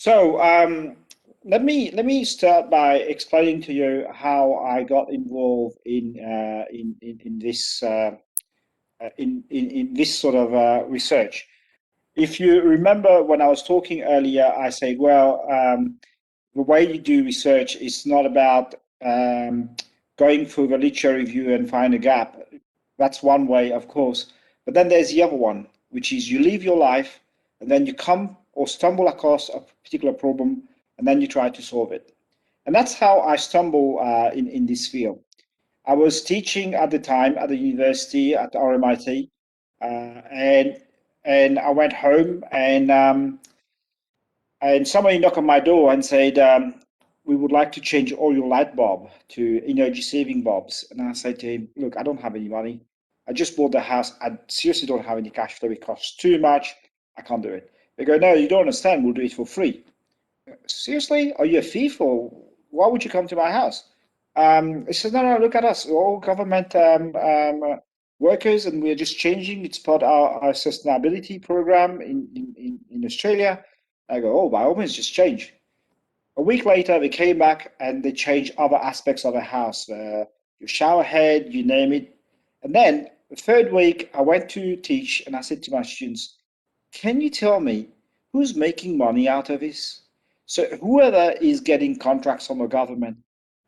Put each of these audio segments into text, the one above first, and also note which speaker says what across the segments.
Speaker 1: So let me start by explaining to you how I got involved in this in this sort of research. If you remember when I was talking earlier, I said, well, the way you do research is not about going through the literature review and find a gap. That's one way, of course. But then there's the other one, which is you live your life and then you come or stumble across a particular problem and then you try to solve it. And that's how I stumble in this field. I was teaching at the time at the university at RMIT, and I went home and somebody knocked on my door and said, we would like to change all your light bulb to energy saving bulbs. And I said to him, look, I don't have any money. I just bought the house. I seriously don't have any cash flow. It costs too much. I can't do it. They go, no, you don't understand. We'll do it for free. Seriously? Are you a thief or why would you come to my house? He said, no, no, look at us. We're all government workers and we're just changing. It's part of our sustainability program in Australia. I go, oh, by all means, just change. A week later, they came back and they changed other aspects of the house, your shower head, you name it. And then the third week, I went to teach and I said to my students, can you tell me who's making money out of this? So whoever is getting contracts from the government,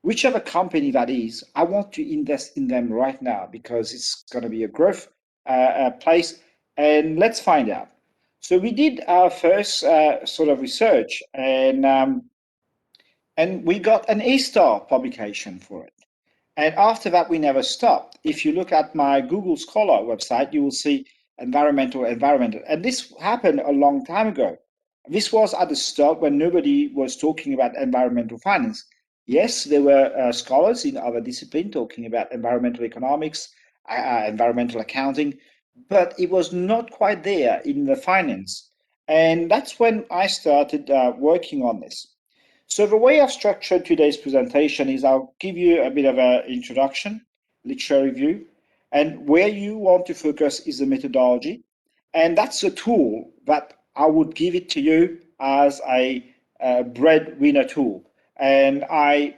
Speaker 1: whichever company that is, I want to invest in them right now because it's going to be a growth place. And let's find out. So we did our first sort of research, and we got an A-star publication for it. And after that, we never stopped. If you look at my Google Scholar website, you will see environmental. And this happened a long time ago. This was at the start when nobody was talking about environmental finance. Yes, there were scholars in other disciplines talking about environmental economics, environmental accounting, but it was not quite there in the finance. And that's when I started working on this. So the way I've structured today's presentation is I'll give you a bit of an introduction, literature review, and where you want to focus is the methodology. And that's a tool that I would give it to you as a breadwinner tool. And I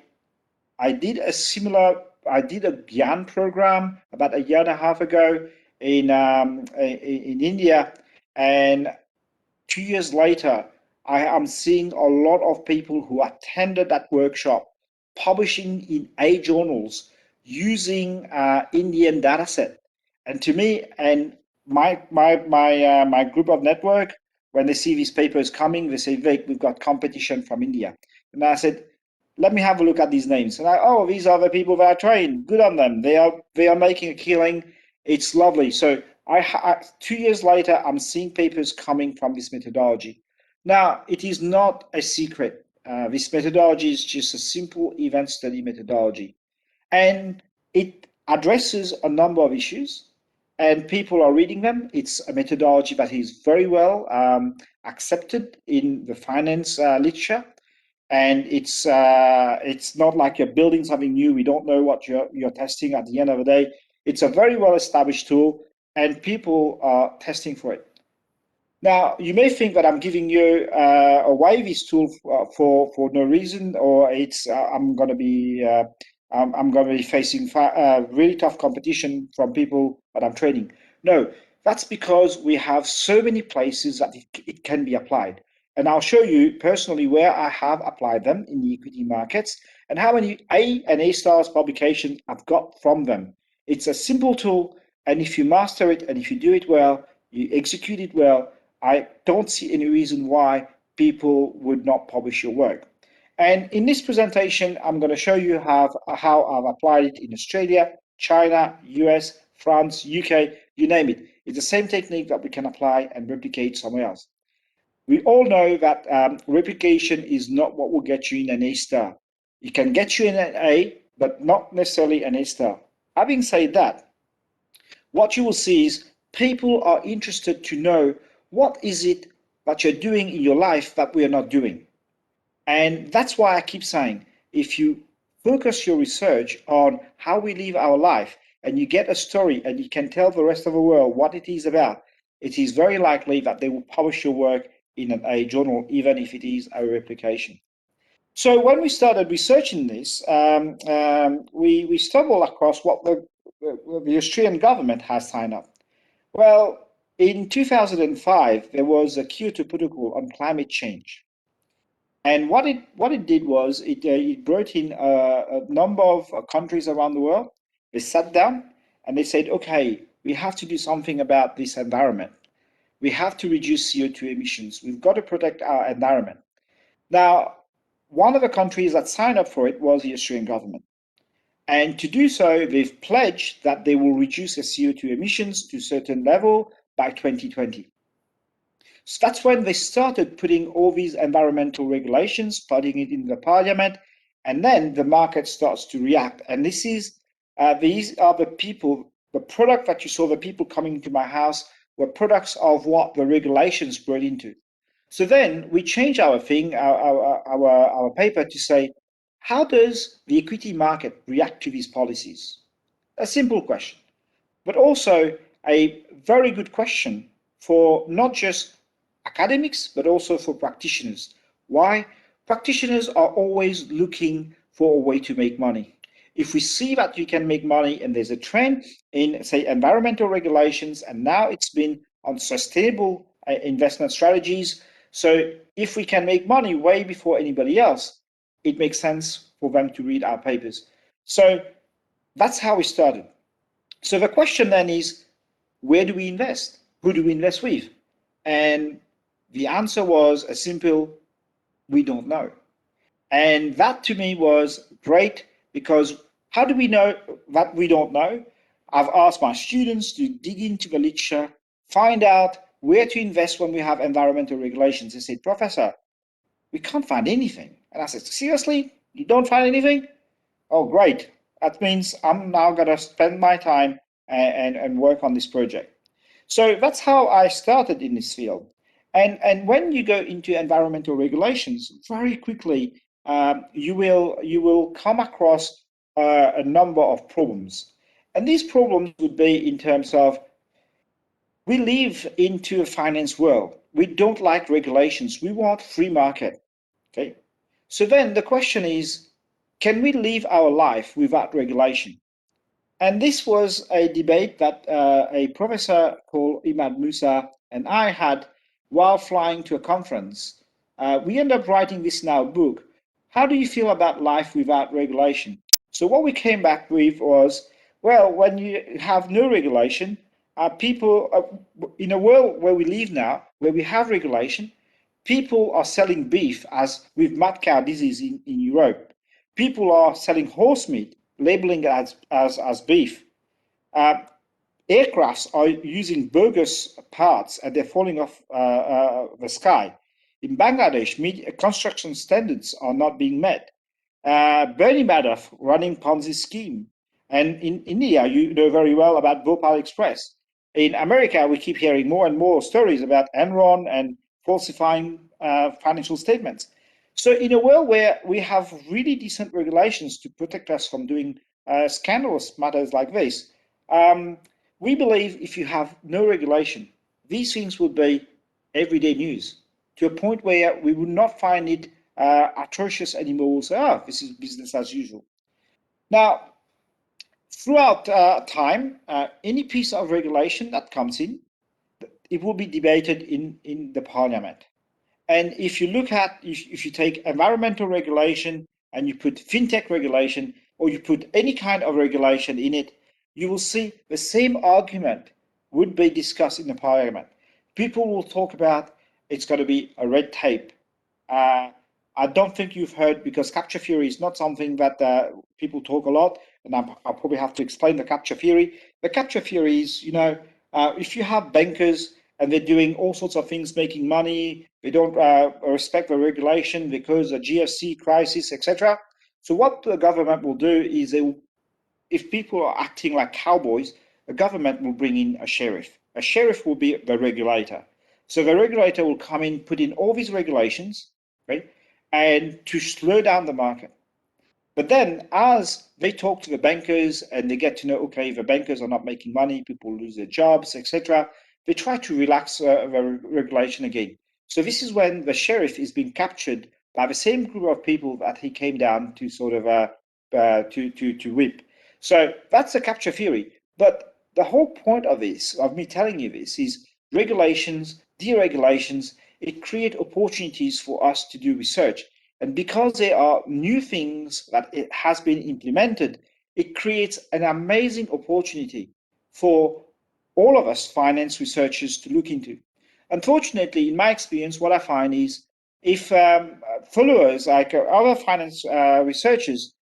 Speaker 1: did a GYAN program about a year and a half ago in India, and 2 years later, I am seeing a lot of people who attended that workshop publishing in A journals using Indian data set. And to me, and my group of network, when they see these papers coming, they say, Vic, we've got competition from India. And I said, let me have a look at these names. And oh, these are the people that are trained. Good on them. They are making a killing. It's lovely. So 2 years later, I'm seeing papers coming from this methodology. Now, it is not a secret. This methodology is just a simple event study methodology. And it addresses a number of issues, and people are reading them. It's a methodology that is very well accepted in the finance literature. And it's not like you're building something new. We don't know what you're testing at the end of the day. It's a very well-established tool, and people are testing for it. Now, you may think that I'm giving you away this tool for no reason, or it's I'm going to be facing really tough competition from people that I'm training. No, that's because we have so many places that it can be applied. And I'll show you personally where I have applied them in the equity markets and how many A and A stars publications I've got from them. It's a simple tool, and if you master it and if you do it well, you execute it well, I don't see any reason why people would not publish your work. And in this presentation, I'm going to show you how I've applied it in Australia, China, US, France, UK, you name it. It's the same technique that we can apply and replicate somewhere else. We all know that replication is not what will get you in an A star. It can get you in an A, but not necessarily an A star. Having said that, what you will see is people are interested to know what is it that you're doing in your life that we are not doing. And that's why I keep saying, if you focus your research on how we live our life and you get a story and you can tell the rest of the world what it is about, it is very likely that they will publish your work in a journal, even if it is a replication. So when we started researching this, we stumbled across what the Australian government has signed up. Well, in 2005, there was a Kyoto Protocol on climate change. And what it did was it brought in a number of countries around the world. They sat down and they said, okay, we have to do something about this environment. We have to reduce CO2 emissions. We've got to protect our environment. Now, one of the countries that signed up for it was the Australian government. And to do so, they've pledged that they will reduce their CO2 emissions to a certain level by 2020. So that's when they started putting all these environmental regulations, putting it in the parliament, and then the market starts to react. And these are the people, the product that you saw, the people coming into my house were products of what the regulations brought into. So then we change our thing, our paper to say, how does the equity market react to these policies? A simple question, but also a very good question for not just academics, but also for practitioners. Why? Practitioners are always looking for a way to make money. If we see that you can make money and there's a trend in, say, environmental regulations, and now it's been on sustainable investment strategies. So if we can make money way before anybody else, it makes sense for them to read our papers. So that's how we started. So the question then is, where do we invest? Who do we invest with? And the answer was a simple, we don't know. And that to me was great, because how do we know that we don't know? I've asked my students to dig into the literature, find out where to invest when we have environmental regulations. They said, Professor, we can't find anything. And I said, seriously? You don't find anything? Oh, great. That means I'm now going to spend my time and work on this project. So that's how I started in this field. And when you go into environmental regulations, very quickly you will come across a number of problems. And these problems would be in terms of, we live into a finance world. We don't like regulations. We want free market. Okay. So then the question is, can we live our life without regulation? And this was a debate that a professor called Imad Musa and I had while flying to a conference. We ended up writing this now book. How do you feel about life without regulation? So what we came back with was, well, when you have no regulation, people, in a world where we live now, where we have regulation, people are selling beef as with mad cow disease in Europe. People are selling horse meat, labeling it as beef. Uh, Aircrafts are using bogus parts and they're falling off the sky. In Bangladesh, construction standards are not being met. Bernie Madoff running Ponzi scheme. And in India, you know very well about Bhopal Express. In America, we keep hearing more and more stories about Enron and falsifying financial statements. So in a world where we have really decent regulations to protect us from doing scandalous matters like this, we believe if you have no regulation, these things would be everyday news, to a point where we would not find it atrocious anymore. We'll say, oh, this is business as usual. Now, throughout time, any piece of regulation that comes in, it will be debated in the parliament. And if you look at, if you take environmental regulation and you put fintech regulation, or you put any kind of regulation in it, you will see the same argument would be discussed in the parliament. People will talk about it's going to be a red tape. I don't think you've heard, because capture theory is not something that people talk a lot, and I'll probably have to explain the capture theory. The capture theory is, if you have bankers and they're doing all sorts of things, making money, they don't respect the regulation because of GFC crisis, etc. So what the government will do is, if people are acting like cowboys, the government will bring in a sheriff. A sheriff will be the regulator. So the regulator will come in, put in all these regulations, right, and to slow down the market. But then, as they talk to the bankers and they get to know, okay, the bankers are not making money, people lose their jobs, etc., they try to relax the regulation again. So this is when the sheriff is being captured by the same group of people that he came down to sort of to whip. So that's the capture theory. But the whole point of this, of me telling you this, is regulations, deregulations. It create opportunities for us to do research, and because there are new things that it has been implemented, it creates an amazing opportunity for all of us finance researchers to look into. Unfortunately, in my experience, what I find is if followers like other finance researchers,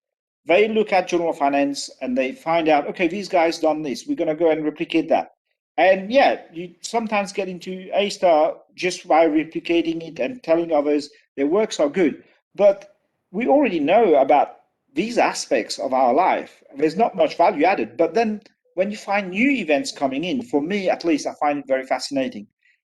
Speaker 1: they look at Journal of Finance and they find out, okay, these guys done this, we're going to go and replicate that. And yeah, you sometimes get into A star just by replicating it and telling others their works are good. But we already know about these aspects of our life. There's not much value added. But then when you find new events coming in, for me at least, I find it very fascinating.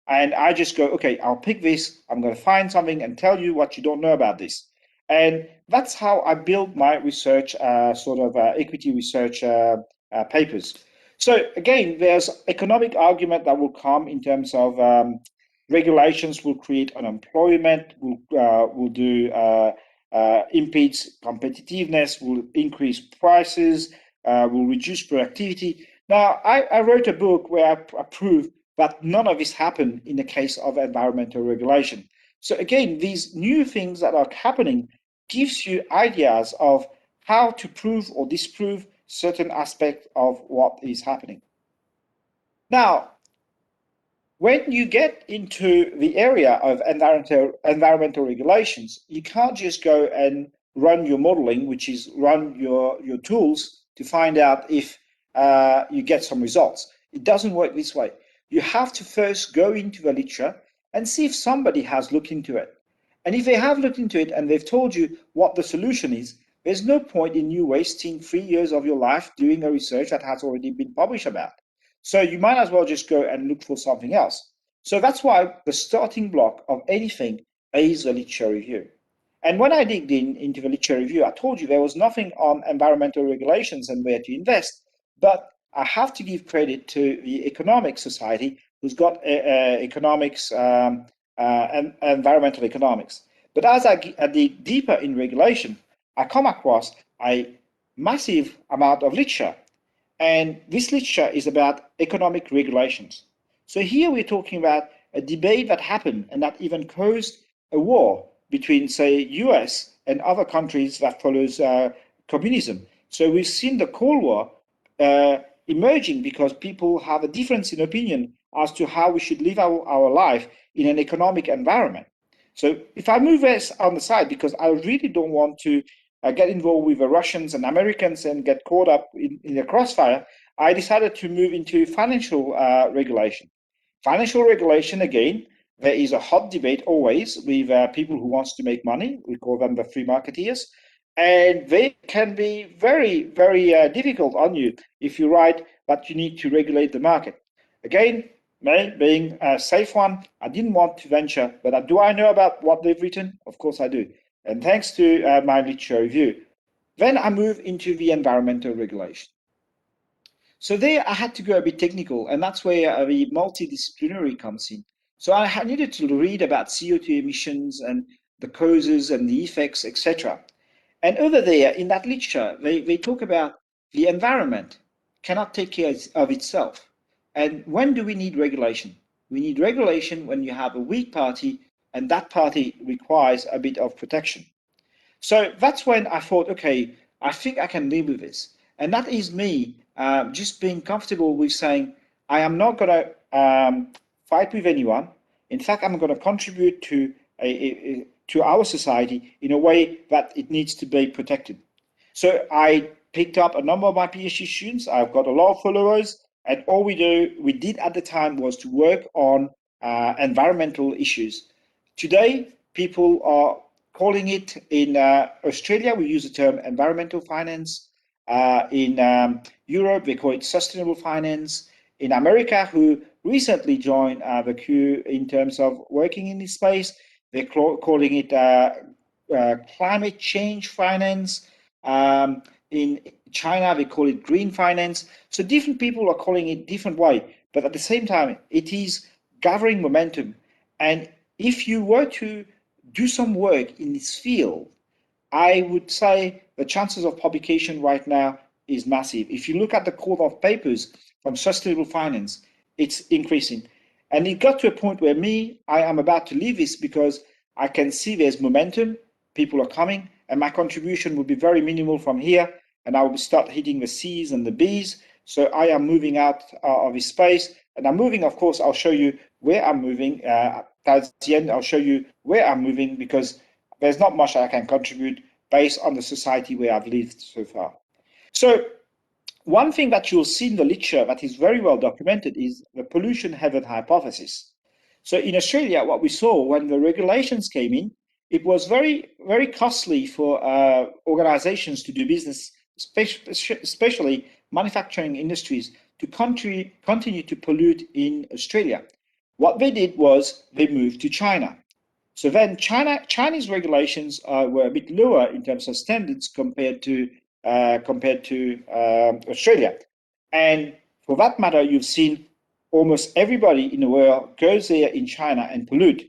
Speaker 1: And I just go, okay, I'll pick this, I'm going to find something and tell you what you don't know about this. And that's how I build my research, equity research papers. So again, there's economic argument that will come in terms of regulations will create unemployment, impedes competitiveness, will increase prices, will reduce productivity. Now, I wrote a book where I prove that none of this happened in the case of environmental regulation. So again, these new things that are happening gives you ideas of how to prove or disprove certain aspects of what is happening. Now, when you get into the area of environmental regulations, you can't just go and run your modeling, which is run your tools to find out if you get some results. It doesn't work this way. You have to first go into the literature and see if somebody has looked into it. And if they have looked into it and they've told you what the solution is, there's no point in you wasting 3 years of your life doing a research that has already been published about. So you might as well just go and look for something else. So that's why the starting block of anything is the literature review. And when I digged into the literature review, I told you there was nothing on environmental regulations and where to invest. But I have to give credit to the Economic Society, who's got economics and environmental economics. But as I dig deeper in regulation, I come across a massive amount of literature, and this literature is about economic regulations. So here we're talking about a debate that happened and that even caused a war between, say, US and other countries that follows communism. So we've seen the Cold War emerging because people have a difference in opinion as to how we should live our life in an economic environment. So if I move this on the side, because I really don't want to get involved with the Russians and Americans and get caught up in the crossfire, I decided to move into financial regulation. Financial regulation, again, there is a hot debate always with people who wants to make money. We call them the free marketeers. And they can be very, very difficult on you if you write that you need to regulate the market. Again, me being a safe one, I didn't want to venture, but do I know about what they've written? Of course I do. And thanks to my literature review. Then I move into the environmental regulation. So there I had to go a bit technical, and that's where the multidisciplinary comes in. So I needed to read about CO2 emissions and the causes and the effects, etc. And over there in that literature, they talk about the environment cannot take care of itself. And when do we need regulation? We need regulation when you have a weak party and that party requires a bit of protection. So that's when I thought, okay, I think I can live with this. And that is me just being comfortable with saying, I am not going to fight with anyone. In fact, I'm going to contribute to our society in a way that it needs to be protected. So I picked up a number of my PhD students. I've got a lot of followers, and all we did at the time was to work on environmental issues. Today, people are calling it in Australia, we use the term environmental finance. In Europe, they call it sustainable finance. In America, who recently joined the queue in terms of working in this space, they're calling it climate change finance. In China, they call it green finance. So different people are calling it different way, but at the same time, it is gathering momentum. And if you were to do some work in this field, I would say the chances of publication right now is massive. If you look at the call of papers from sustainable finance, it's increasing. And it got to a point where I am about to leave this because I can see there's momentum, people are coming, and my contribution will be very minimal from here, and I will start hitting the C's and the B's. So I am moving out of this space, and I'm moving, of course, I'll show you where I'm moving. Towards the end, I'll show you where I'm moving because there's not much I can contribute based on the society where I've lived so far. So one thing that you'll see in the literature that is very well documented is the pollution heaven hypothesis. So in Australia, what we saw when the regulations came in, it was very, very costly for organizations to do business, especially manufacturing industries, to continue to pollute in Australia. What they did was they moved to China. So then Chinese regulations were a bit lower in terms of standards compared to Australia. And for that matter, you've seen almost everybody in the world goes there in China and pollute.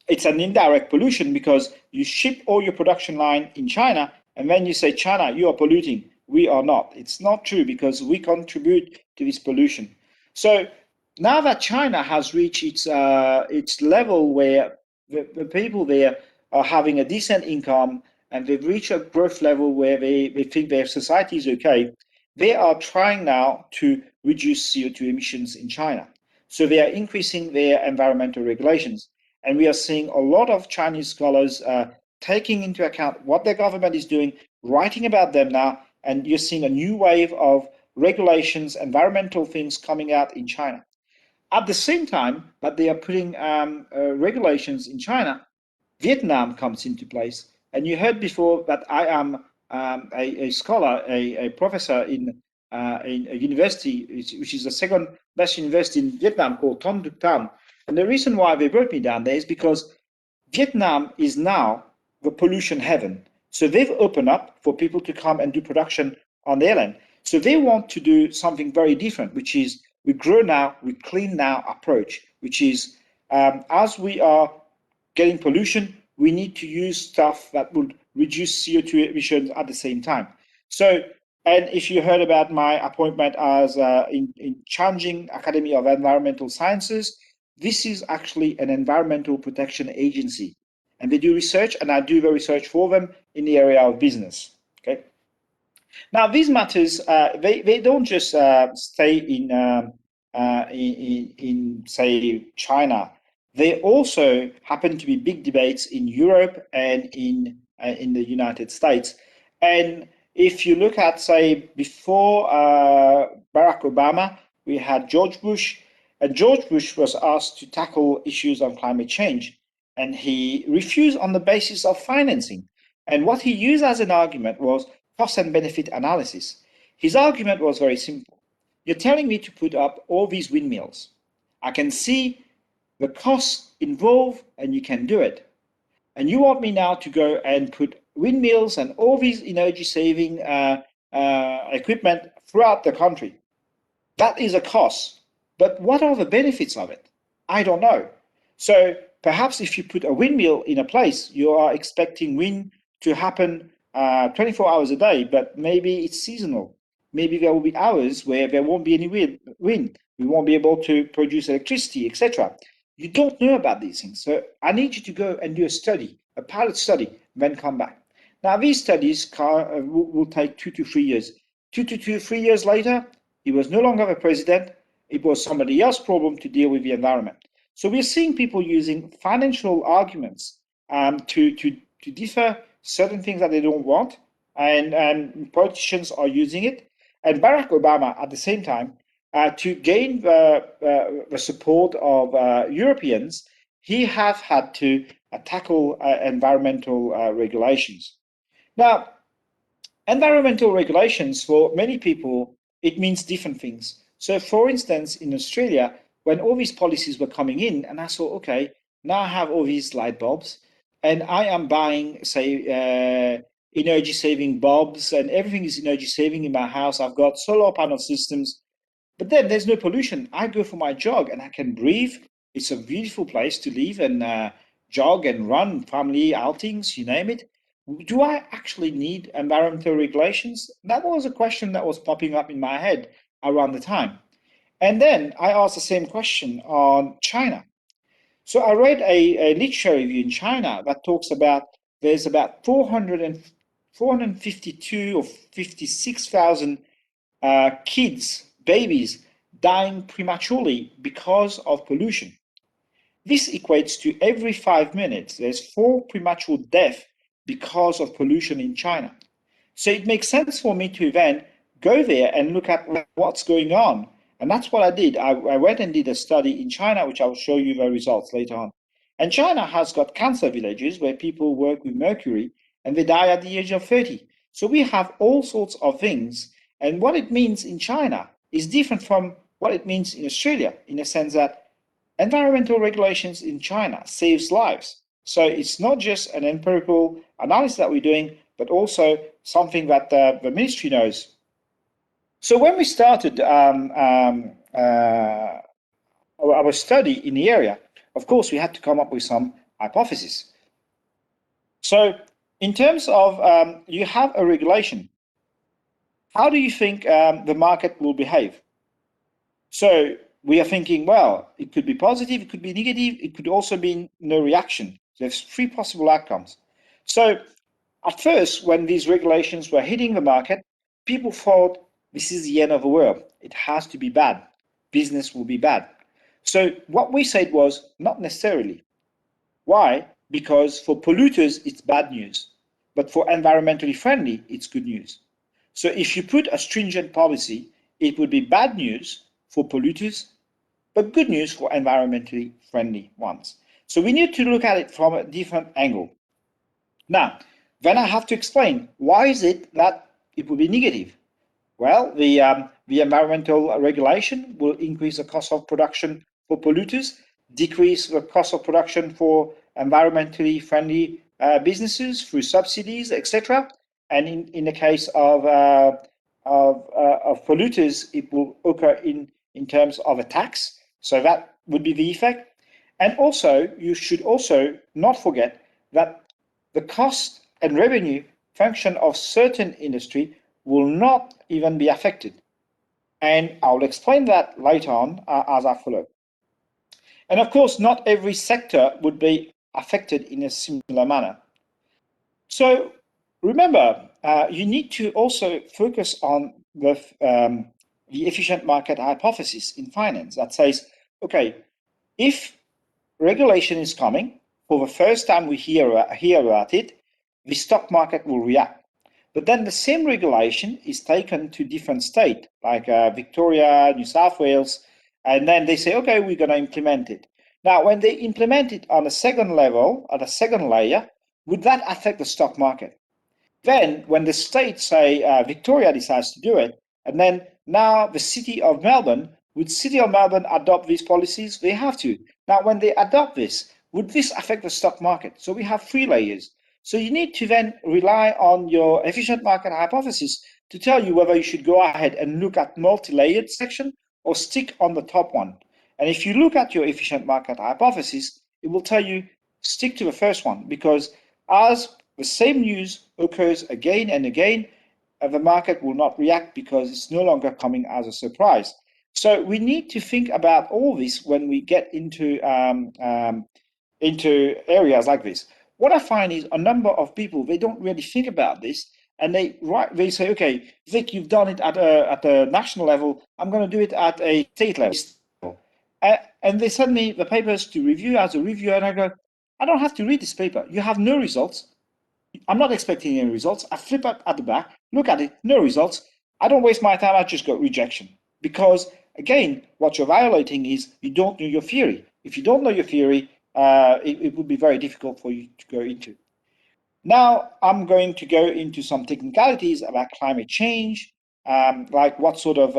Speaker 1: It's an indirect pollution because you ship all your production line in China and then you say, China, you are polluting. We are not. It's not true because we contribute to this pollution. So now that China has reached its level where the people there are having a decent income and they've reached a growth level where they think their society is okay, they are trying now to reduce CO2 emissions in China. So they are increasing their environmental regulations. And we are seeing a lot of Chinese scholars taking into account what their government is doing, writing about them now, and you're seeing a new wave of regulations, environmental things coming out in China. At the same time that they are putting regulations in China, Vietnam comes into place. And you heard before that I am a scholar, a professor in a university, which is the second best university in Vietnam called Ton Duc Tan. And the reason why they brought me down there is because Vietnam is now the pollution heaven. So they've opened up for people to come and do production on their land. So they want to do something very different, which is we grow now, we clean now approach, which is as we are getting pollution, we need to use stuff that would reduce CO2 emissions at the same time. So, and if you heard about my appointment as in Changing Academy of Environmental Sciences, this is actually an environmental protection agency. And they do research, and I do the research for them in the area of business. Okay. Now, these matters, they don't just stay in, say, China. They also happen to be big debates in Europe and in the United States. And if you look at, say, before Barack Obama, we had George Bush, and George Bush was asked to tackle issues on climate change, and he refused on the basis of financing. And what he used as an argument was cost and benefit analysis. His argument was very simple. You're telling me to put up all these windmills. I can see the costs involved and you can do it. And you want me now to go and put windmills and all these energy saving equipment throughout the country. That is a cost. But what are the benefits of it? I don't know. So perhaps if you put a windmill in a place, you are expecting wind to happen 24 hours a day, but maybe it's seasonal. Maybe there will be hours where there won't be any wind. We won't be able to produce electricity, etc. You don't know about these things. So I need you to go and do a study, a pilot study, then come back. Now, these studies will take 2 to 3 years. 3 years later, he was no longer the president. It was somebody else's problem to deal with the environment. So we're seeing people using financial arguments to differ certain things that they don't want, and politicians are using it. And Barack Obama, at the same time, to gain the support of Europeans, he has had to tackle environmental regulations. Now, environmental regulations for many people, it means different things. So, for instance, in Australia, when all these policies were coming in, and I saw, okay, now I have all these light bulbs, and I am buying, say, energy saving bulbs, and everything is energy saving in my house. I've got solar panel systems, but then there's no pollution. I go for my jog and I can breathe. It's a beautiful place to live and jog and run, family outings, you name it. Do I actually need environmental regulations? That was a question that was popping up in my head around the time. And then I asked the same question on China. So I read a literature review in China that talks about there's about 452 or 56,000 kids, babies, dying prematurely because of pollution. This equates to every 5 minutes, there's 4 premature deaths because of pollution in China. So it makes sense for me to then go there and look at what's going on. And that's what I did. I went and did a study in China, which I will show you the results later on. And China has got cancer villages where people work with mercury and they die at the age of 30. So we have all sorts of things. And what it means in China is different from what it means in Australia, in the sense that environmental regulations in China saves lives. So it's not just an empirical analysis that we're doing, but also something that the ministry knows. So when we started our study in the area, of course, we had to come up with some hypotheses. So in terms of you have a regulation, how do you think the market will behave? So we are thinking, well, it could be positive, it could be negative, it could also be no reaction. There's three possible outcomes. So at first, when these regulations were hitting the market, people thought this is the end of the world. It has to be bad. Business will be bad. So what we said was not necessarily. Why? Because for polluters, it's bad news. But for environmentally friendly, it's good news. So if you put a stringent policy, it would be bad news for polluters, but good news for environmentally friendly ones. So we need to look at it from a different angle. Now, then I have to explain why is it that it would be negative? Well, the environmental regulation will increase the cost of production for polluters, decrease the cost of production for environmentally friendly businesses through subsidies, etc. And in the case of polluters, it will occur in terms of a tax. So that would be the effect. And also, you should also not forget that the cost and revenue function of certain industry will not even be affected. And I'll explain that later on as I follow. And of course, not every sector would be affected in a similar manner. So remember, you need to also focus on the efficient market hypothesis in finance that says, okay, if regulation is coming, for the first time we hear about it, the stock market will react. But then the same regulation is taken to different states, like Victoria, New South Wales, and then they say, okay, we're going to implement it. Now, when they implement it on a second level, at a second layer, would that affect the stock market? Then, when the state, say Victoria, decides to do it, and then now the city of Melbourne, would city of Melbourne adopt these policies? They have to. Now, when they adopt this, would this affect the stock market? So we have three layers. So you need to then rely on your efficient market hypothesis to tell you whether you should go ahead and look at multi-layered section or stick on the top one. And if you look at your efficient market hypothesis, it will tell you stick to the first one, because as the same news occurs again and again, the market will not react because it's no longer coming as a surprise. So we need to think about all this when we get into areas like this. What I find is a number of people, they don't really think about this, and they say, okay, Vic, you've done it at a national level, I'm going to do it at a state level. And they send me the papers to review as a reviewer, and I go, I don't have to read this paper. You have no results. I'm not expecting any results. I flip up at the back, look at it, no results. I don't waste my time, I just got rejection. Because again, what you're violating is you don't know your theory. If you don't know your theory, it would be very difficult for you to go into. Now, I'm going to go into some technicalities about climate change, like what sort of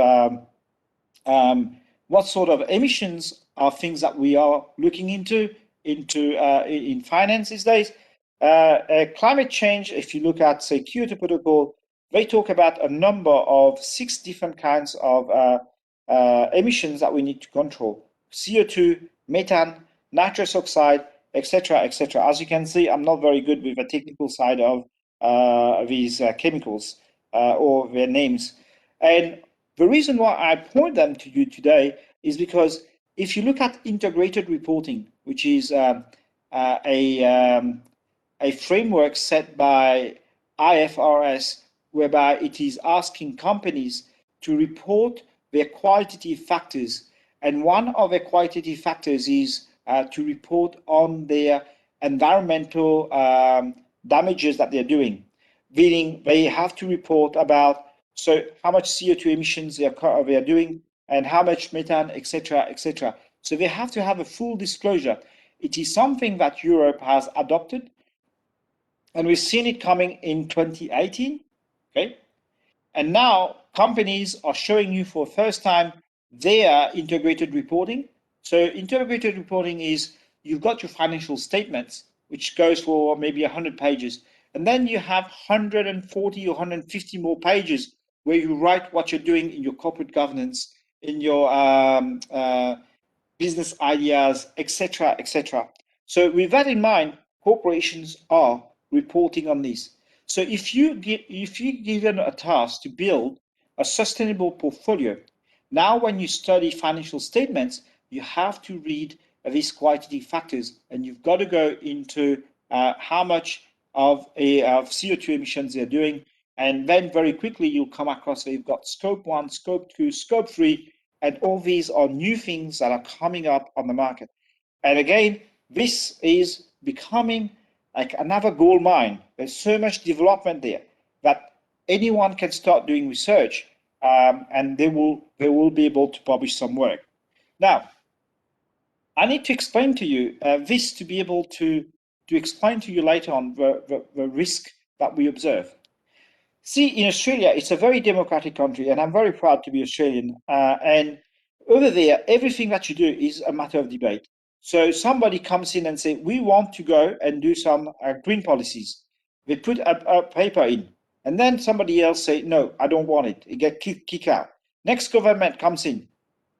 Speaker 1: emissions are things that we are looking into in finance these days. Climate change, if you look at, say, Kyoto Protocol, they talk about a number of 6 different kinds of emissions that we need to control: CO2, methane, nitrous oxide, etc., etc. As you can see, I'm not very good with the technical side of these chemicals or their names. And the reason why I point them to you today is because if you look at integrated reporting, which is uh, a, um, a framework set by IFRS, whereby it is asking companies to report their qualitative factors. And one of the qualitative factors is to report on their environmental damages that they're doing, meaning they have to report about so how much CO2 emissions they are doing and how much methane, etc., etc. So they have to have a full disclosure. It is something that Europe has adopted, and we've seen it coming in 2018. Okay, and now companies are showing you for the first time their integrated reporting. So integrated reporting is you've got your financial statements, which goes for maybe 100 pages, and then you have 140 or 150 more pages where you write what you're doing in your corporate governance, in your business ideas, etc., etc. So with that in mind, corporations are reporting on this. So if you given a task to build a sustainable portfolio, now when you study financial statements, you have to read these qualitative factors, and you've got to go into how much of CO2 emissions they're doing, and then very quickly you'll come across that you've got scope 1, scope 2, scope 3, and all these are new things that are coming up on the market. And again, this is becoming like another gold mine. There's so much development there that anyone can start doing research, and they will be able to publish some work. Now, I need to explain to you this to be able to explain to you later on the risk that we observe. See, in Australia, it's a very democratic country, and I'm very proud to be Australian. And over there, everything that you do is a matter of debate. So somebody comes in and say, "We want to go and do some green policies." They put a paper in, and then somebody else say, "No, I don't want it." It get kicked out. Next government comes in,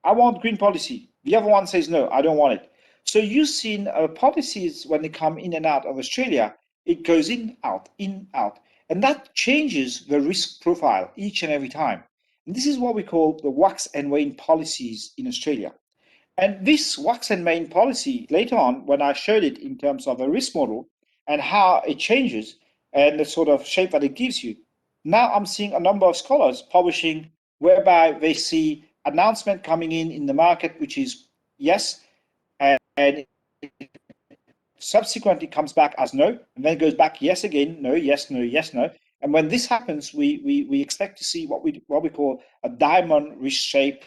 Speaker 1: "I want green policy." The other one says, "No, I don't want it." So you've seen policies when they come in and out of Australia, it goes in, out. And that changes the risk profile each and every time. And this is what we call the wax and wane policies in Australia. And this wax and wane policy, later on, when I showed it in terms of a risk model and how it changes and the sort of shape that it gives you, now I'm seeing a number of scholars publishing whereby they see announcement coming in the market, which is yes, and subsequently comes back as no, and then goes back yes again, no, yes, no, yes, no. And when this happens, we expect to see what we call a diamond risk shape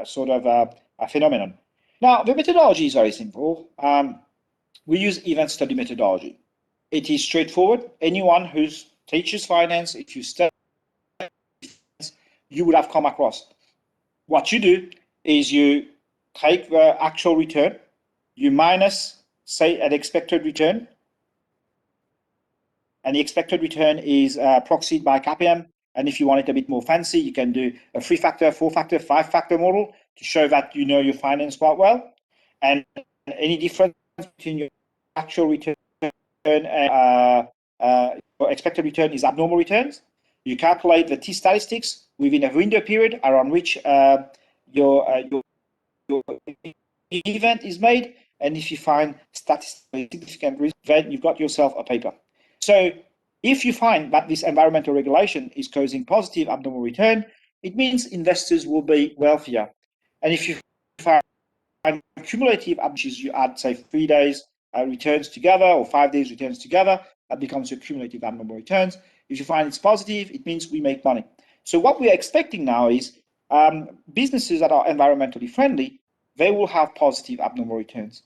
Speaker 1: sort of a phenomenon. Now, the methodology is very simple. We use event study methodology. It is straightforward. Anyone who teaches finance, if you study, you would have come across. What you do is you take the actual return, you minus, say, an expected return, and the expected return is proxied by CAPM. And if you want it a bit more fancy, you can do a 3-factor, 4-factor, 5-factor model to show that you know your finance quite well. And any difference between your actual return and your expected return is abnormal returns. You calculate the T statistics within a window period around which your event is made, and if you find statistically significant risk, then you've got yourself a paper. So if you find that this environmental regulation is causing positive abnormal return, it means investors will be wealthier. And if you find cumulative, which is you add, say, 3 days returns together or 5 days returns together, that becomes your cumulative abnormal returns. If you find it's positive, it means we make money. So what we are expecting now is businesses that are environmentally friendly, they will have positive abnormal returns.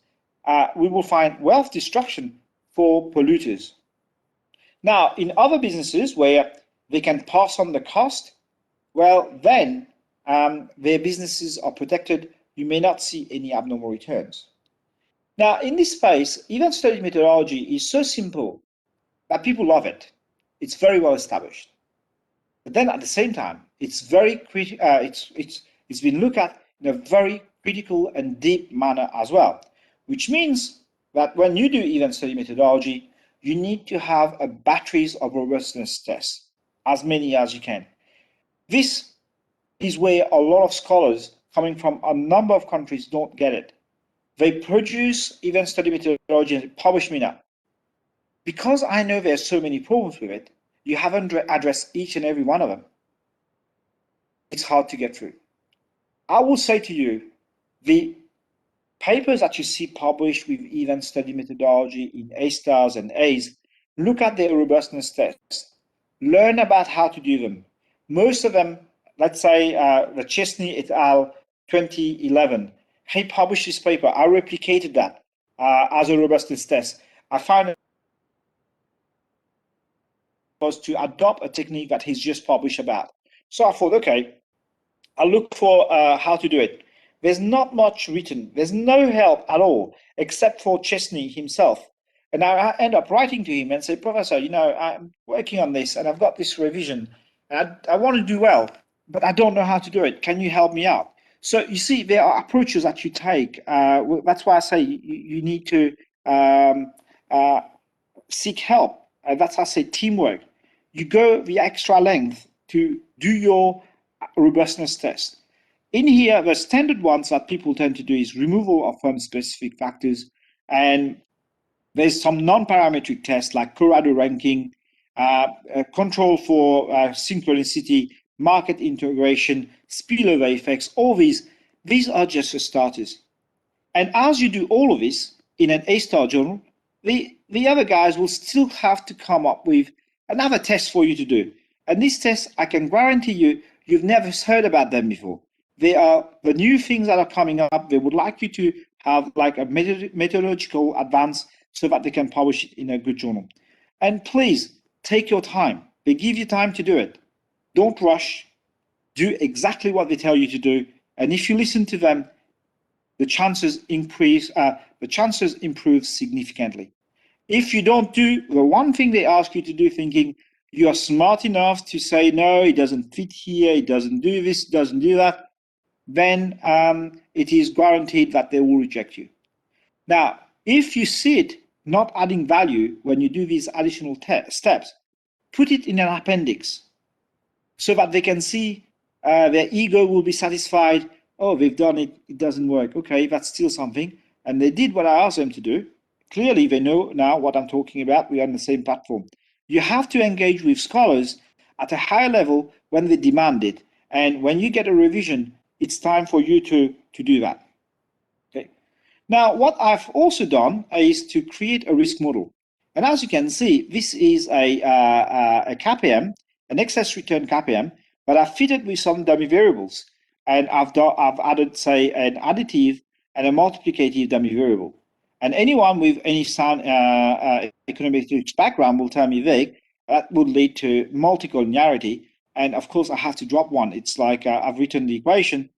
Speaker 1: We will find wealth destruction for polluters. Now, in other businesses where they can pass on the cost, well, then their businesses are protected. You may not see any abnormal returns. Now, in this space, event study methodology is so simple that people love it. It's very well established. But then at the same time, it's very it's been looked at in a very critical and deep manner as well, which means that when you do event study methodology, you need to have a batteries of robustness tests, as many as you can. This is where a lot of scholars coming from a number of countries don't get it. They produce event study methodology and publish me now. Because I know there's so many problems with it, you haven't addressed each and every one of them. It's hard to get through. I will say to you, the papers that you see published with event study methodology in A stars and A's, look at their robustness tests. Learn about how to do them. Most of them, let's say the Chesney et al. 2011, he published this paper. I replicated that as a robustness test. I found it was to adopt a technique that he's just published about. So I thought, okay, I'll look for how to do it. There's not much written. There's no help at all, except for Chesney himself. And I end up writing to him and say, Professor, I'm working on this and I've got this revision. And I want to do well, but I don't know how to do it. Can you help me out? So you see, there are approaches that you take. That's why I say you need to seek help. That's why I say teamwork. You go the extra length to do your robustness test. In here, the standard ones that people tend to do is removal of firm-specific factors, and there's some non-parametric tests like Corrado ranking, control for synchronicity, market integration, spillover effects. All these are just the starters. And as you do all of this in an A-star journal, the other guys will still have to come up with another test for you to do. And these tests, I can guarantee you, you've never heard about them before. They are the new things that are coming up. They would like you to have like a methodological advance so that they can publish it in a good journal. And please take your time. They give you time to do it. Don't rush. Do exactly what they tell you to do. And if you listen to them, the chances improve significantly. If you don't do the one thing they ask you to do, thinking you are smart enough to say, no, it doesn't fit here, it doesn't do this, it doesn't do that, then it is guaranteed that they will reject you. Now, if you see it not adding value when you do these additional steps, put it in an appendix so that they can see their ego will be satisfied. Oh, they've done it, it doesn't work. Okay, that's still something. And they did what I asked them to do. Clearly, they know now what I'm talking about. We are on the same platform. You have to engage with scholars at a higher level when they demand it. And when you get a revision, it's time for you to do that. Okay. Now, what I've also done is to create a risk model. And as you can see, this is a KPM, an excess return KPM, but I've fitted with some dummy variables. And I've added, say, an additive and a multiplicative dummy variable. And anyone with any sound econometrics background will tell me, Vic, that would lead to multicollinearity. And of course, I have to drop one. It's like I've written the equation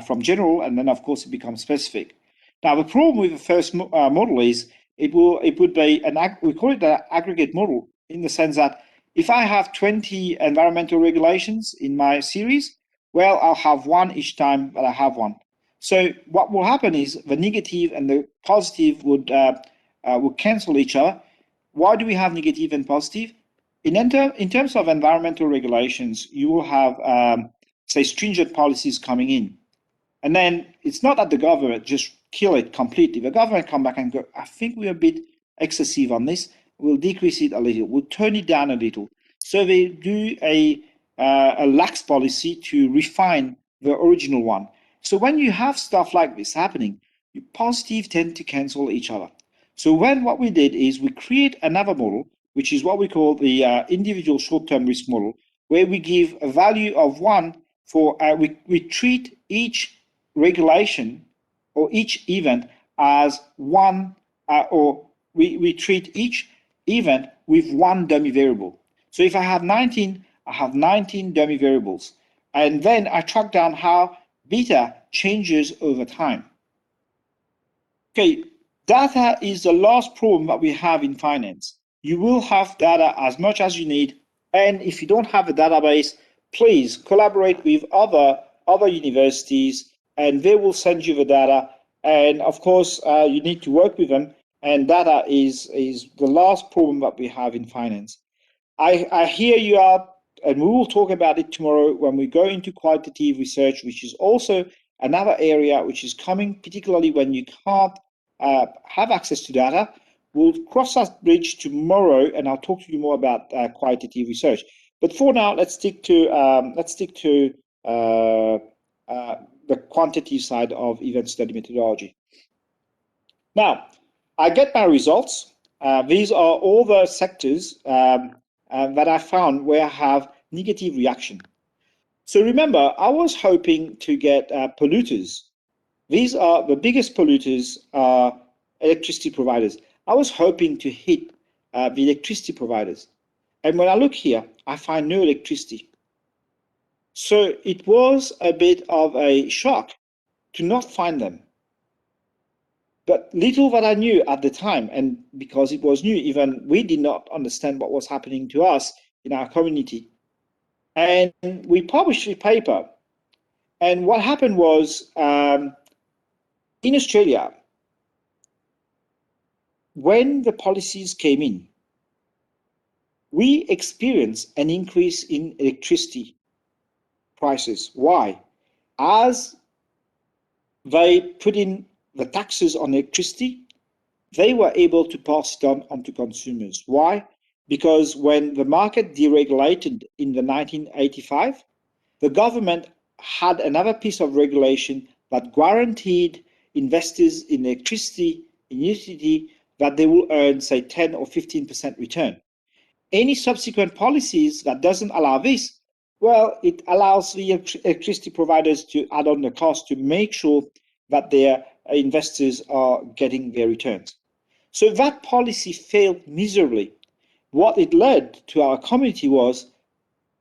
Speaker 1: from general, and then of course it becomes specific. Now, the problem with the first model is it would be we call it an aggregate model in the sense that if I have 20 environmental regulations in my series, well, I'll have one each time that I have one. So what will happen is the negative and the positive would cancel each other. Why do we have negative and positive? In terms of environmental regulations, you will have, say, stringent policies coming in. And then it's not that the government just kill it completely. The government come back and go, I think we're a bit excessive on this. We'll decrease it a little. We'll turn it down a little. So they do a lax policy to refine the original one. So when you have stuff like this happening, your positive tend to cancel each other. So what we did is we create another model, which is what we call the individual short-term risk model, where we give a value of 1 for, we treat each regulation or each event as one, or we treat each event with one dummy variable. So if I have 19, I have 19 dummy variables. And then I track down how beta changes over time. Okay, data is the last problem that we have in finance. You will have data as much as you need. And if you don't have a database, please collaborate with other universities, and they will send you the data. And of course, you need to work with them. And data is the last problem that we have in finance. I hear you out, and we will talk about it tomorrow when we go into qualitative research, which is also another area which is coming, particularly when you can't have access to data. We'll cross that bridge tomorrow, and I'll talk to you more about qualitative research. But for now, let's stick to uh, the quantitative side of event study methodology. Now, I get my results. These are all the sectors that I found where I have negative reaction. So remember, I was hoping to get polluters. These are the biggest polluters, electricity providers. I was hoping to hit the electricity providers. And when I look here, I find no electricity. So it was a bit of a shock to not find them. But little that I knew at the time, and because it was new, even we did not understand what was happening to us in our community. And we published a paper. And what happened was in Australia, when the policies came in, we experienced an increase in electricity prices. Why? As they put in the taxes on electricity, they were able to pass it on to consumers. Why? Because when the market deregulated in the 1985, the government had another piece of regulation that guaranteed investors in electricity, in utility, that they will earn, say, 10 or 15% return. Any subsequent policies that doesn't allow this, well, it allows the electricity providers to add on the cost to make sure that their investors are getting their returns. So that policy failed miserably. What it led to our community was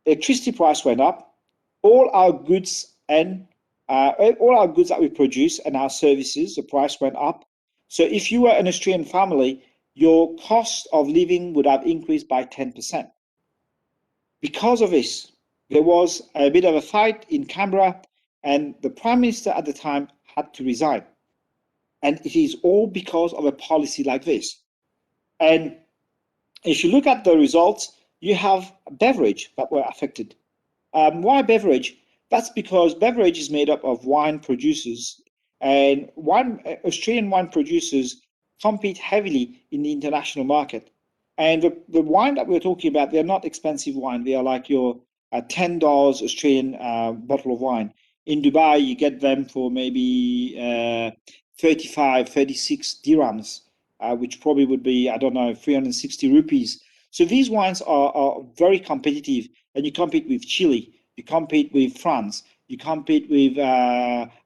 Speaker 1: electricity price went up, all our goods that we produce and our services, the price went up. So if you were an Australian family, your cost of living would have increased by 10%. Because of this, there was a bit of a fight in Canberra, and the Prime Minister at the time had to resign. And it is all because of a policy like this. And if you look at the results, you have beverage that were affected. Why beverage? That's because beverage is made up of wine producers, and Australian wine producers compete heavily in the international market. And the wine that we're talking about, they're not expensive wine. They are like your $10 Australian bottle of wine. In Dubai, you get them for maybe 35, 36 dirhams, which probably would be, I don't know, 360 rupees. So these wines are very competitive, and you compete with Chile, you compete with France, you compete with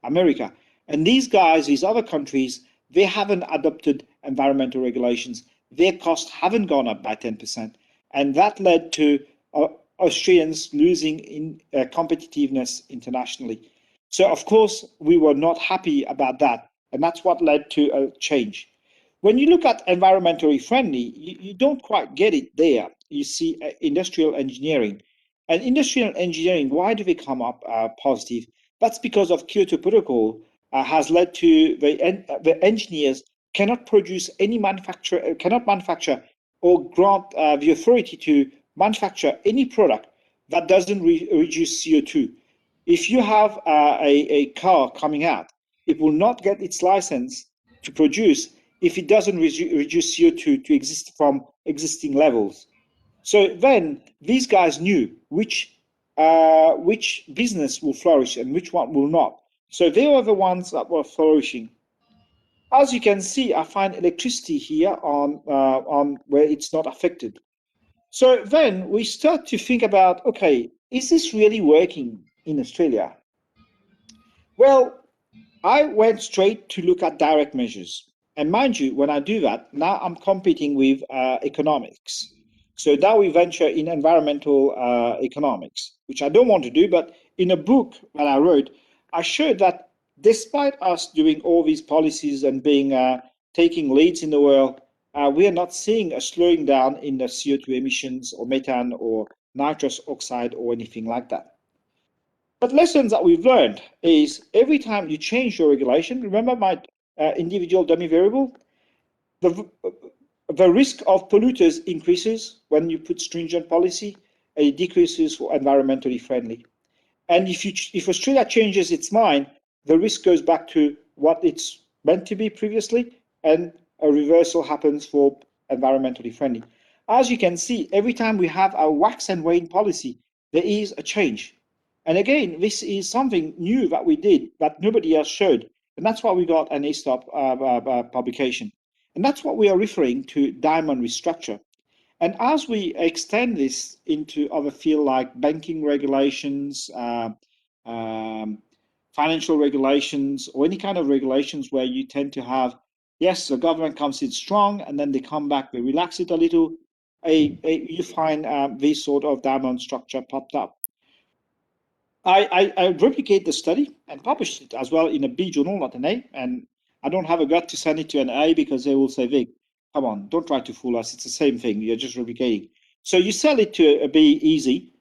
Speaker 1: America. And these guys, these other countries, they haven't adopted environmental regulations. Their costs haven't gone up by 10%. And that led to Australians losing in competitiveness internationally. So, of course, we were not happy about that. And that's what led to a change. When you look at environmentally friendly, you don't quite get it there. You see industrial engineering. And industrial engineering, why do they come up positive? That's because of Kyoto Protocol has led to the engineers cannot produce cannot manufacture or grant the authority to manufacture any product that doesn't reduce CO2. If you have a car coming out, it will not get its license to produce if it doesn't reduce CO2 to exist from existing levels. So then these guys knew which business will flourish and which one will not. So they were the ones that were flourishing. As you can see, I find electricity here on where it's not affected. So then we start to think about, okay, is this really working in Australia? Well, I went straight to look at direct measures. And mind you, when I do that, now I'm competing with economics. So now we venture in environmental economics, which I don't want to do, but in a book that I wrote, I showed that despite us doing all these policies and being taking leads in the world, we are not seeing a slowing down in the CO2 emissions or methane or nitrous oxide or anything like that. But lessons that we've learned is every time you change your regulation, remember my individual dummy variable, the, the risk of polluters increases when you put stringent policy, and it decreases for environmentally friendly. And if Australia changes its mind, the risk goes back to what it's meant to be previously, and a reversal happens for environmentally friendly. As you can see, every time we have a wax and wane policy, there is a change. And again, this is something new that we did that nobody else showed. And that's why we got an ASTOP publication. And that's what we are referring to diamond restructure. And as we extend this into other fields like banking regulations, um, financial regulations, or any kind of regulations where you tend to have, yes, the government comes in strong and then they come back, they relax it a little, you find this sort of diamond structure popped up. I replicate the study and published it as well in a B journal, not an A. And I don't have a gut to send it to an A because they will say, Vic, come on, don't try to fool us. It's the same thing. You're just replicating. So you sell it to a B easy.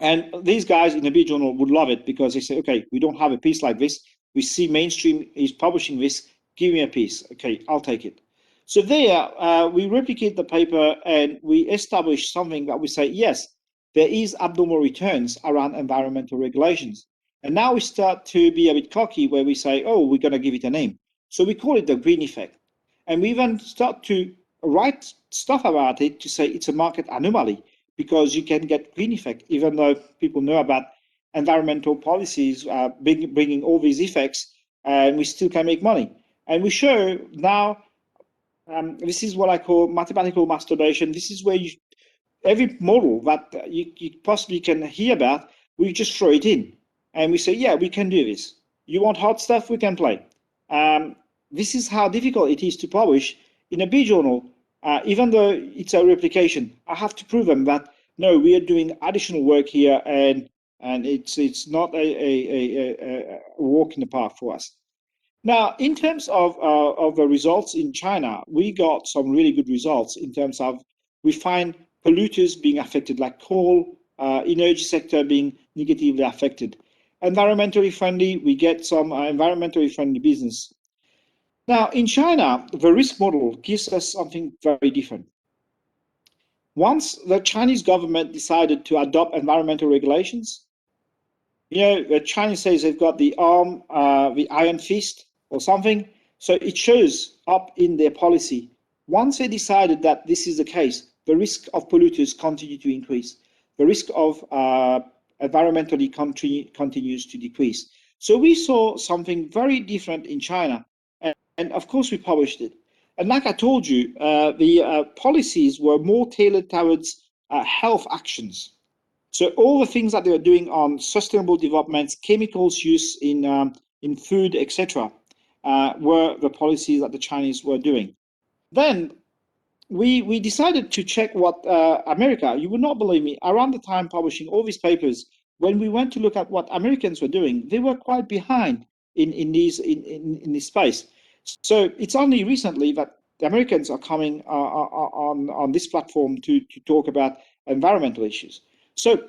Speaker 1: And these guys in the B journal would love it because they say, okay, we don't have a piece like this. We see mainstream is publishing this. Give me a piece. Okay, I'll take it. So there, we replicate the paper and we establish something that we say, yes, there is abnormal returns around environmental regulations. And now we start to be a bit cocky where we say, oh, we're going to give it a name. So we call it the green effect. And we even start to write stuff about it to say it's a market anomaly because you can get green effect, even though people know about environmental policies bringing all these effects, and we still can make money. And we show now, this is what I call mathematical masturbation. This is where every model that you possibly can hear about, we just throw it in. And we say, yeah, we can do this. You want hard stuff? We can play. This is how difficult it is to publish in a B journal. Even though it's a replication, I have to prove them that, no, we are doing additional work here, and it's not a walk in the park for us. Now, in terms of the results in China, we got some really good results in terms of we find polluters being affected, like coal, energy sector being negatively affected. Environmentally friendly, we get some environmentally friendly business. Now, in China, the risk model gives us something very different. Once the Chinese government decided to adopt environmental regulations, the Chinese says they've got the iron fist or something. So it shows up in their policy. Once they decided that this is the case, the risk of polluters continue to increase. The risk of environmentally continues to decrease. So we saw something very different in China. And of course, we published it. And like I told you, the policies were more tailored towards health actions. So all the things that they were doing on sustainable development, chemicals use in food, etc., were the policies that the Chinese were doing. Then we decided to check what America. You would not believe me. Around the time publishing all these papers, when we went to look at what Americans were doing, they were quite behind in this space. So it's only recently that the Americans are coming on this platform to talk about environmental issues. So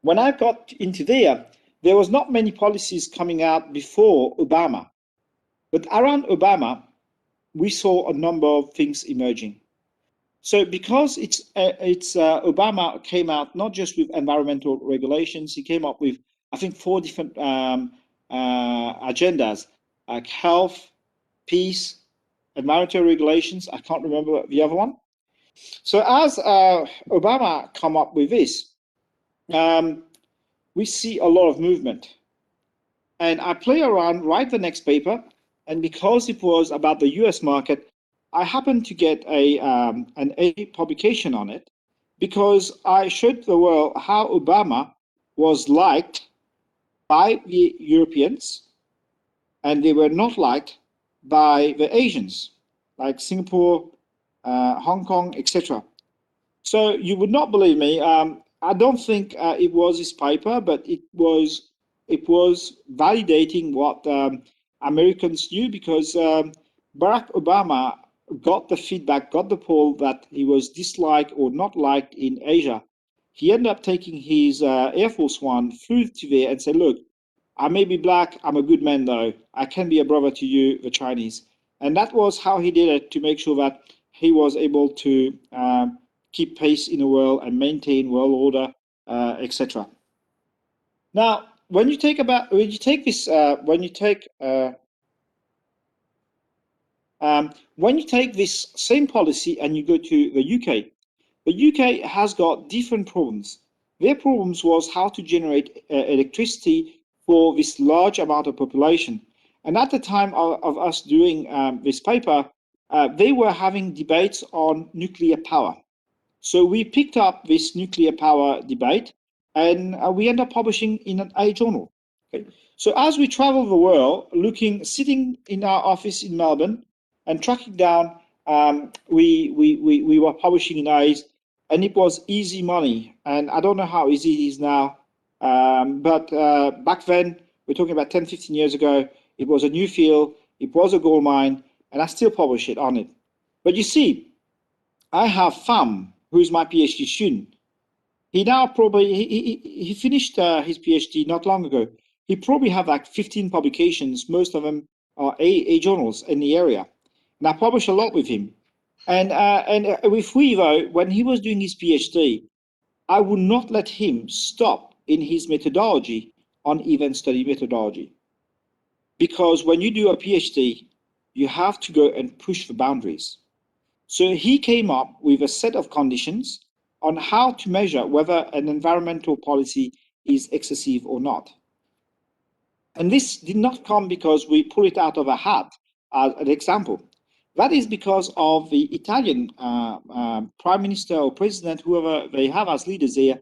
Speaker 1: when I got into there was not many policies coming out before Obama, but around Obama, we saw a number of things emerging. So because Obama came out not just with environmental regulations, he came up with I think 4 different agendas like health, peace, environmental regulations. I can't remember the other one. So as Obama come up with this, we see a lot of movement. And I play around, write the next paper, and because it was about the US market, I happened to get an A publication on it because I showed the world how Obama was liked by the Europeans and they were not liked by the Asians, like Singapore, Hong Kong, etc. So you would not believe me. I don't think it was his paper, but it was validating what Americans knew because Barack Obama got the feedback, got the poll that he was disliked or not liked in Asia. he ended up taking his Air Force One, flew to there and said, look, I may be black, I'm a good man though. I can be a brother to you, the Chinese. And that was how he did it, to make sure that he was able to keep pace in the world and maintain world order, etc. Now, when you take this, when you take this same policy and you go to the UK, the UK has got different problems. Their problems was how to generate electricity for this large amount of population. And at the time of us doing this paper, they were having debates on nuclear power. So we picked up this nuclear power debate, and we end up publishing in an A journal. Okay. So as we travel the world, sitting in our office in Melbourne and tracking down, we were publishing in A's, and it was easy money. And I don't know how easy it is now, but back then, we're talking about 10, 15 years ago, it was a new field, it was a gold mine, and I still publish it on it. But you see, I have Pham, who's my PhD student. He now probably he finished his PhD not long ago. He probably have like 15 publications. Most of them are A journals in the area, and I publish a lot with him. And with Weaver, when he was doing his PhD, I would not let him stop in his methodology on event study methodology, because when you do a PhD, you have to go and push the boundaries. So he came up with a set of conditions on how to measure whether an environmental policy is excessive or not. And this did not come because we pull it out of a hat as an example. That is because of the Italian prime minister or president, whoever they have as leaders there.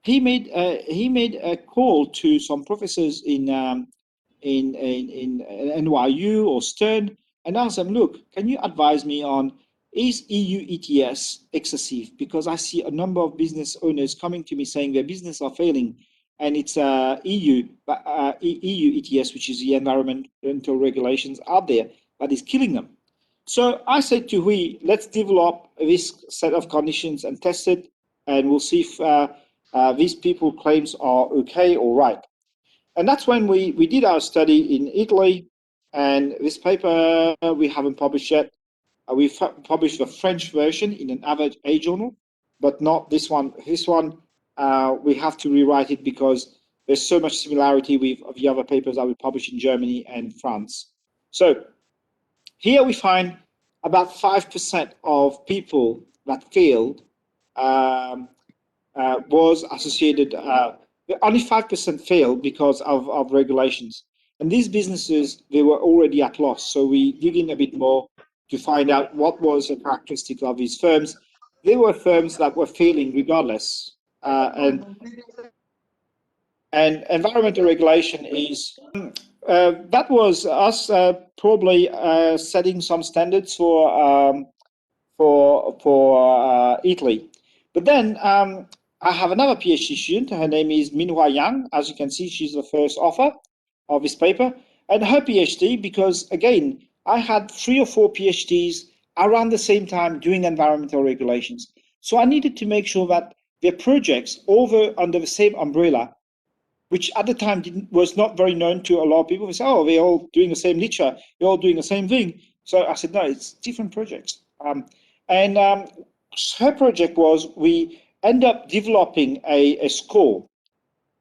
Speaker 1: He made a call to some professors in NYU or Stern and asked them, look, can you advise me on, is EU ETS excessive? Because I see a number of business owners coming to me saying their business are failing, and it's EU ETS, which is the environmental regulations out there, that is killing them. So I said to Hui, let's develop this set of conditions and test it, and we'll see if these people claims are okay or right. And that's when we did our study in Italy, and this paper we haven't published yet. We published the French version in an average A journal, but not this one. This one, we have to rewrite it because there's so much similarity with the other papers that we published in Germany and France. So here we find about 5% of people that failed was associated, only 5% failed because of regulations. And these businesses, they were already at loss. So we dig in a bit more to find out what was the characteristic of these firms. They were firms that were failing regardless. And environmental regulation is, that was us probably setting some standards for Italy. But then I have another PhD student. Her name is Minhua Yang. As you can see, she's the first author of this paper. And her PhD, because again, I had 3 or 4 PhDs around the same time doing environmental regulations. So I needed to make sure that their projects all under the same umbrella, which at the time was not very known to a lot of people. They say, oh, they're all doing the same literature, they're all doing the same thing. So I said, no, it's different projects. And her project was, we end up developing a score,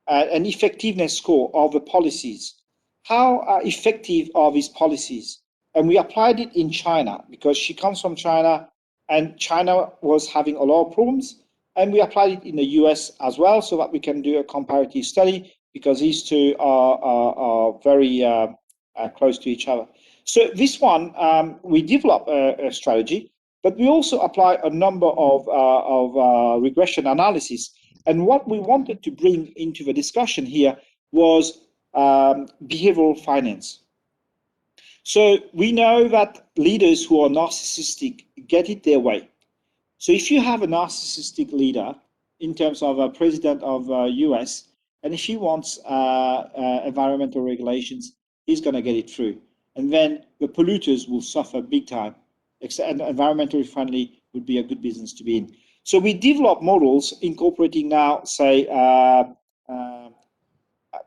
Speaker 1: an effectiveness score of the policies. How effective are these policies? And we applied it in China because she comes from China and China was having a lot of problems. And we applied it in the US as well so that we can do a comparative study because these two are very close to each other. So this one, we developed a strategy, but we also apply a number of regression analysis. And what we wanted to bring into the discussion here was behavioral finance. So we know that leaders who are narcissistic get it their way. So if you have a narcissistic leader in terms of a president of US, and if he wants environmental regulations, he's going to get it through. And then the polluters will suffer big time. And environmentally friendly would be a good business to be in. So we develop models incorporating now, say,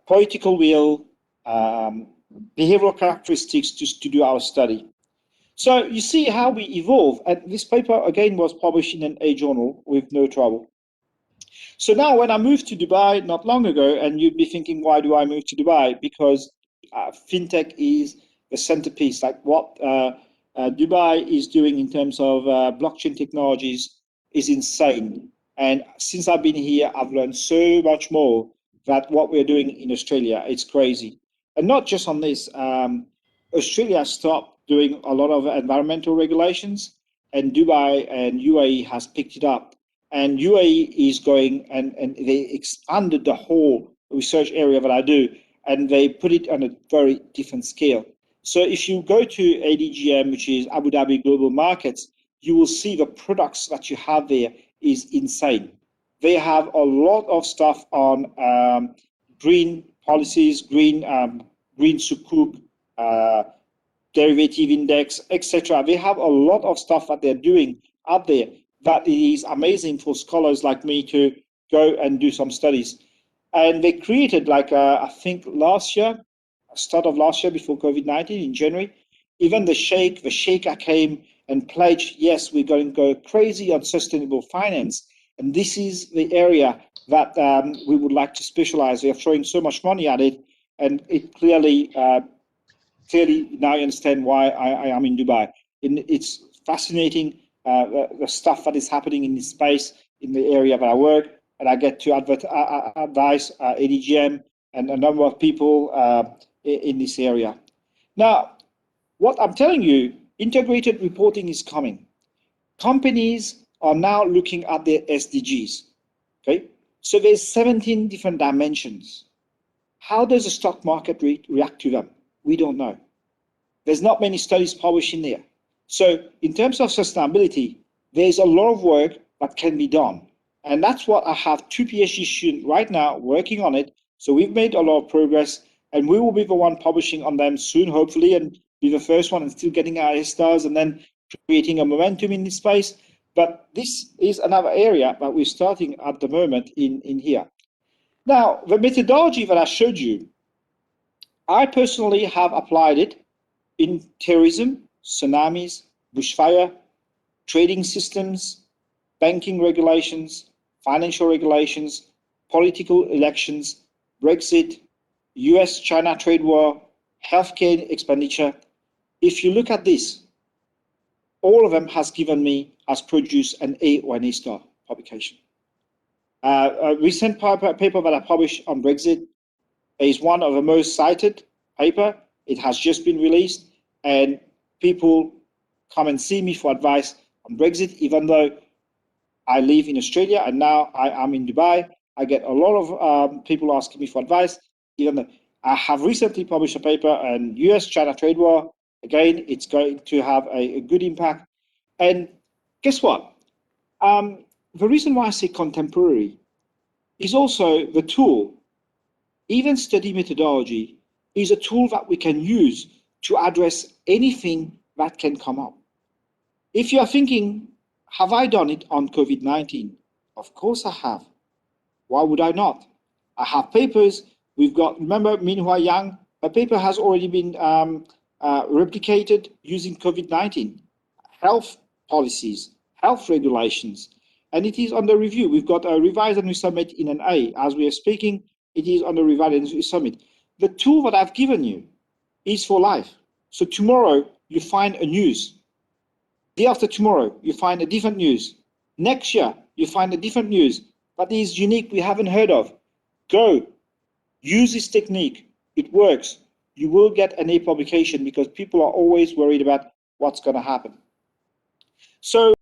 Speaker 1: political will, behavioral characteristics to do our study. So you see how we evolve. And this paper, again, was published in an A journal with no trouble. So now when I moved to Dubai not long ago, and you'd be thinking, why do I move to Dubai? Because fintech is the centerpiece, like what Dubai is doing in terms of blockchain technologies is insane. And since I've been here, I've learned so much more that what we're doing in Australia, it's crazy. And not just on this, Australia stopped doing a lot of environmental regulations, and Dubai and UAE has picked it up. And UAE is going, and they expanded the whole research area that I do, and they put it on a very different scale. So if you go to ADGM, which is Abu Dhabi Global Markets, you will see the products that you have there is insane. They have a lot of stuff on green policies, green sukuk, derivative index, etc. They have a lot of stuff that they're doing out there that is amazing for scholars like me to go and do some studies. And they created, like, I think last year, start of last year before COVID-19 in January, even the Sheikh came and pledged, yes, we're going to go crazy on sustainable finance. And this is the area that we would like to specialize. They're throwing so much money at it. And it clearly now you understand why I am in Dubai. It's fascinating, the stuff that is happening in this space, in the area that I work, and I get to advise ADGM and a number of people in this area. Now, what I'm telling you, integrated reporting is coming. Companies are now looking at their SDGs. Okay, so there's 17 different dimensions. How does the stock market react to them? We don't know. There's not many studies published in there. So in terms of sustainability, there's a lot of work that can be done. And that's what I have two PhD students right now working on it. So we've made a lot of progress, and we will be the one publishing on them soon, hopefully, and be the first one and still getting our A stars and then creating a momentum in this space. But this is another area that we're starting at the moment in here. Now, the methodology that I showed you, I personally have applied it in terrorism, tsunamis, bushfire, trading systems, banking regulations, financial regulations, political elections, Brexit, US-China trade war, healthcare expenditure. If you look at this, all of them has produced an A or an A star publication. A recent paper that I published on Brexit is one of the most cited paper. It has just been released, and people come and see me for advice on Brexit, even though I live in Australia and now I am in Dubai. I get a lot of people asking me for advice, even though I have recently published a paper on US-China trade war. Again, it's going to have a good impact. And guess what? The reason why I say contemporary is also the tool. Even study methodology is a tool that we can use to address anything that can come up. If you are thinking, have I done it on COVID-19? Of course I have. Why would I not? I have papers. We've got, remember Minhua Yang? A paper has already been replicated using COVID-19. Health policies, health regulations, and it is under review. We've got a revise and resubmit in an A. As we are speaking, it is under revise and resubmit. The tool that I've given you is for life. So tomorrow you find a news. Day after tomorrow, you find a different news. Next year, you find a different news that is unique, we haven't heard of. Go, use this technique. It works. You will get an A publication because people are always worried about what's going to happen. So